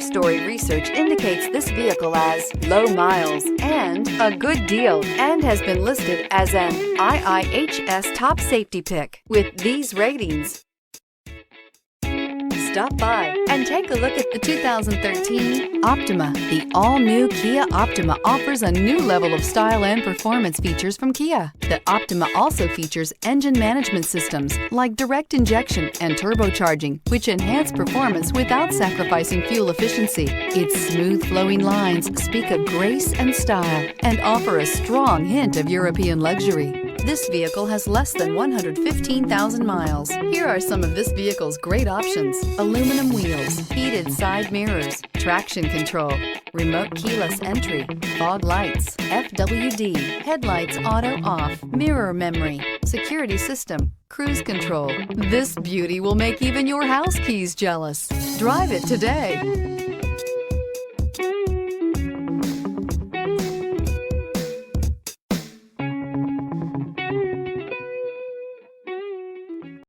story research indicates this vehicle as low miles and a good deal, and has been listed as an IIHS top safety pick with these ratings. Stop by and take a look at the 2013 Optima. The all-new Kia Optima offers a new level of style and performance features from Kia. The Optima also features engine management systems like direct injection and turbocharging, which enhance performance without sacrificing fuel efficiency. Its smooth flowing lines speak of grace and style and offer a strong hint of European luxury. This vehicle has less than 115,000 miles. Here are some of this vehicle's great options: aluminum wheels, heated side mirrors, traction control, remote keyless entry, fog lights, FWD, headlights auto off, mirror memory, security system, cruise control. This beauty will make even your house keys jealous. Drive it today.